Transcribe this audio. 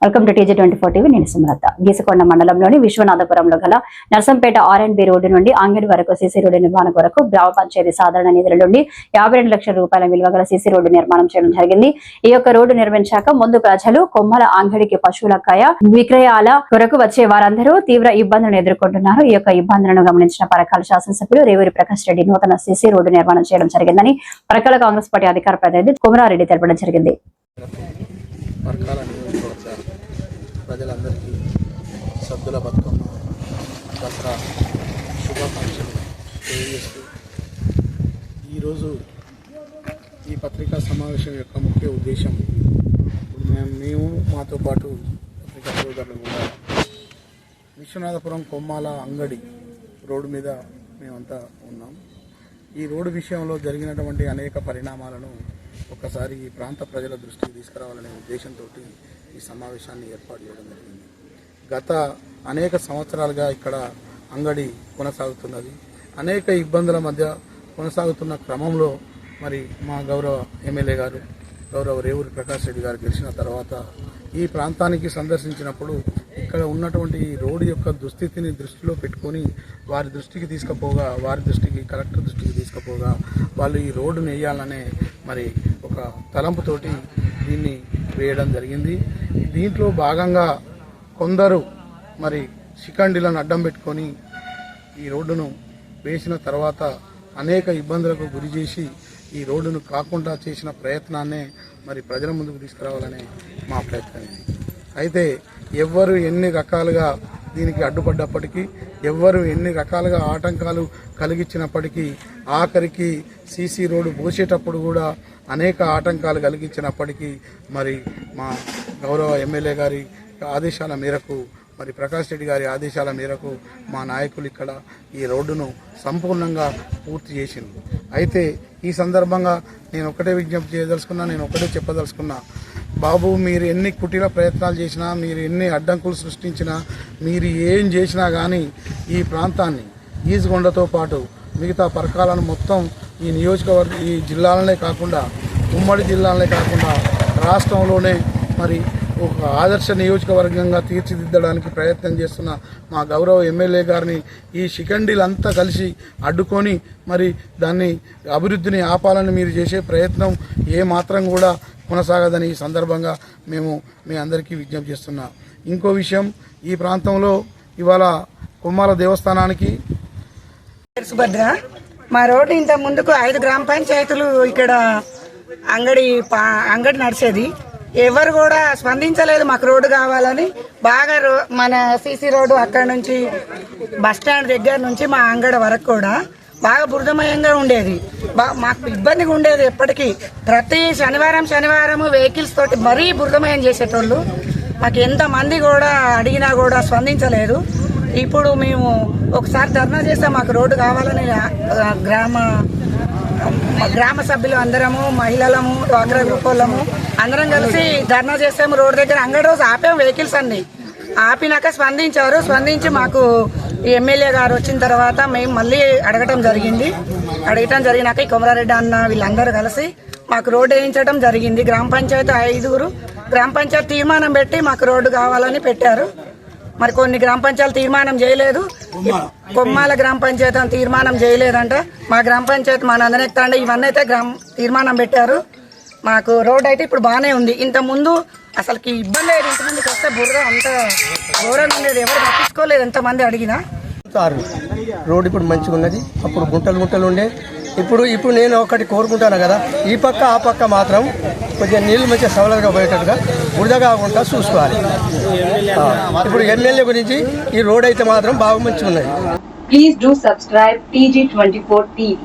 Welcome to TG24 TV. నేను సుమలత. గీసకొండ మండలంలోని విశ్వనాథపురంలో గల నర్సంపేట R&B రోడ్డు నుండి అంగడి వరకు సీసీ రోడ్డు నిర్మాణం కొరకు గ్రామ పంచాయతీ సాధారణ నిధుల నుండి 52 లక్షల రూపాయల విలువ గల సీసీ రోడ్డు నిర్మాణం చేయడం జరిగింది. ఈ యొక్క రోడ్డు నిర్మించాక ముందు ప్రజలు కొమ్మల అంగడికి పశువుల కాయ విక్రయాల కొరకు వచ్చే వారందరూ తీవ్ర ఇబ్బందులను ఎదుర్కొంటున్నారు. ఈ యొక్క ఇబ్బందులను గమనించిన పరకాల శాసనసభ్యులు రేవూరి ప్రకాష్ రెడ్డి నూతన సీసీ రోడ్డు నిర్మాణం చేయడం జరిగిందని పరకాల కాంగ్రెస్ పార్టీ అధికార ప్రతినిధి కుమరారెడ్డి తెలపడం జరిగింది. ప్రజలందరికీ సద్దుల బతుకమ్మ దసరా శుభాకాంక్షలు తెలియజేస్తూ ఈరోజు ఈ పత్రికా సమావేశం యొక్క ముఖ్య ఉద్దేశం మేము మాతో పాటు పత్రికా సోదరులు కూడా విశ్వనాథపురం కొమ్మాల అంగడి రోడ్డు మీద మేమంతా ఉన్నాం. ఈ రోడ్డు విషయంలో జరిగినటువంటి అనేక పరిణామాలను ఒక్కసారి ఈ ప్రాంత ప్రజల దృష్టికి తీసుకురావాలనే ఉద్దేశంతో ఈ సమావేశాన్ని ఏర్పాటు చేయడం జరిగింది. గత అనేక సంవత్సరాలుగా ఇక్కడ అంగడి కొనసాగుతున్నది. అనేక ఇబ్బందుల మధ్య కొనసాగుతున్న క్రమంలో మరి మా గౌరవ ఎమ్మెల్యే గారు గౌరవ రేవూరి ప్రకాష్ రెడ్డి గారు గెలిచిన తర్వాత ఈ ప్రాంతానికి సందర్శించినప్పుడు ఇక్కడ ఉన్నటువంటి రోడ్డు యొక్క దుస్థితిని దృష్టిలో పెట్టుకొని వారి దృష్టికి కలెక్టర్ దృష్టికి తీసుకుపోగా వాళ్ళు ఈ రోడ్డును వేయాలనే మరి ఒక తలంపుతోటి దీన్ని వేయడం జరిగింది. దీంట్లో భాగంగా కొందరు మరి శిఖండిలను అడ్డం పెట్టుకొని ఈ రోడ్డును వేసిన తర్వాత అనేక ఇబ్బందులకు గురి చేసి ఈ రోడ్డును కాకుండా చేసిన ప్రయత్నాన్నే మరి ప్రజల ముందుకు తీసుకురావాలనే మా ప్రయత్నం ఇది. అయితే ఎవ్వరు ఎన్ని రకాలుగా దీనికి అడ్డుపడ్డప్పటికీ, ఎవ్వరు ఎన్ని రకాలుగా ఆటంకాలు కలిగించినప్పటికీ, ఆఖరికి సీసీ రోడ్డు పోసేటప్పుడు కూడా అనేక ఆటంకాలు కలిగించినప్పటికీ మరి మా గౌరవ ఎమ్మెల్యే గారి ఆదేశాల మేరకు మరి ప్రకాష్ రెడ్డి గారి ఆదేశాల మేరకు మా నాయకులు ఇక్కడ ఈ రోడ్డును సంపూర్ణంగా పూర్తి చేసింది. అయితే ఈ సందర్భంగా నేను ఒకటే విజ్ఞప్తి చేయదలుచుకున్నా, నేను ఒకటే చెప్పదలుచుకున్నా, బాబు మీరు ఎన్ని కుటీల ప్రయత్నాలు చేసినా, మీరు ఎన్ని అడ్డంకులు సృష్టించినా, మీరు ఏం చేసినా కానీ ఈ ప్రాంతాన్ని ఈజుగొండతో పాటు మిగతా పరకాలను మొత్తం ఈ ఈ జిల్లాలనే కాకుండా ఉమ్మడి జిల్లాలనే కాకుండా రాష్ట్రంలోనే మరి ఒక ఆదర్శ నియోజకవర్గంగా తీర్చిదిద్దడానికి ప్రయత్నం చేస్తున్న మా గౌరవ ఎమ్మెల్యే గారిని ఈ శిఖండిలంతా కలిసి అడ్డుకొని మరి దాన్ని అభివృద్ధిని ఆపాలని మీరు చేసే ప్రయత్నం ఏ మాత్రం కూడా కొనసాగదని ఈ సందర్భంగా మేము మీ అందరికీ విజ్ఞప్తి చేస్తున్నాం. ఇంకో విషయం, ఈ ప్రాంతంలో ఇవాళ కొమ్మాల దేవస్థానానికి సుభద్ర మా రోడ్డు ఇంత ముందుకు 5 గ్రామ పంచాయతీలు ఇక్కడ అంగడి నడిచేది. ఎవరు కూడా స్పందించలేదు మాకు రోడ్డు కావాలని. బాగా మన సీసీ రోడ్డు అక్కడ నుంచి బస్టాండ్ దగ్గర నుంచి మా అంగడి వరకు కూడా బాగా బురదమయంగా ఉండేది. మాకు ఇబ్బందిగా ఉండేది. ఎప్పటికీ ప్రతి శనివారం వెహికల్స్ తోటి మరీ బురదమయం చేసేటోళ్ళు. మాకు ఎంతమంది కూడా అడిగినా కూడా స్పందించలేదు. ఇప్పుడు మేము ఒకసారి ధర్నా చేస్తే మాకు రోడ్డు కావాలని గ్రామ సభ్యులు అందరము, మహిళలము, డ్వాక్రా గ్రూప్ వాళ్ళము అందరం కలిసి ధర్నా చేసాము. రోడ్డు దగ్గర అంగడి రోజు ఆపాము వెహికల్స్ అన్ని. ఆపినాక స్పందించి మాకు ఎమ్మెల్యే గారు వచ్చిన తర్వాత మేము మళ్ళీ అడగటం జరిగినాక ఈ కొమరారెడ్డి అన్న వీళ్ళందరూ కలిసి మాకు రోడ్డు వేయించడం జరిగింది. గ్రామ పంచాయతీ 5 గ్రామ పంచాయతీ తీర్మానం పెట్టి మాకు రోడ్డు కావాలని పెట్టారు. మరి కొన్ని గ్రామ పంచాయతీలు తీర్మానం చేయలేదు. కొమ్మాల గ్రామ పంచాయతీ తీర్మానం చేయలేదంట. మా గ్రామ పంచాయతీ మా నందనెక్తాండ ఇవన్నీ అయితే తీర్మానం పెట్టారు. మాకు రోడ్ అయితే ఇప్పుడు బాగానే ఉంది. ఇంత ముందు అసలుకి ఇబ్బంది లేదు. ఇంతమందికి వస్తే బుర్ర అంత ఘోరంగా ఉండేది. ఎవరు పట్టించుకోలేదు ఎంతమంది అడిగినా. రోడ్ ఇప్పుడు మంచిగా ఉన్నది. అప్పుడు గుంటలు ఉండే. ఇప్పుడు నేను ఒకటి కోరుకుంటాను కదా, ఈ పక్క ఆ పక్క మాత్రం కొద్దిగా నీళ్లు మంచిగా సవలగా పోయేటట్టుగా బురద కాకుండా చూసుకోవాలి. ఇప్పుడు ఎమ్మెల్యే గురించి ఈ రోడ్ అయితే మాత్రం బాగా మంచిగా ఉన్నది. Please do subscribe TG24 TV.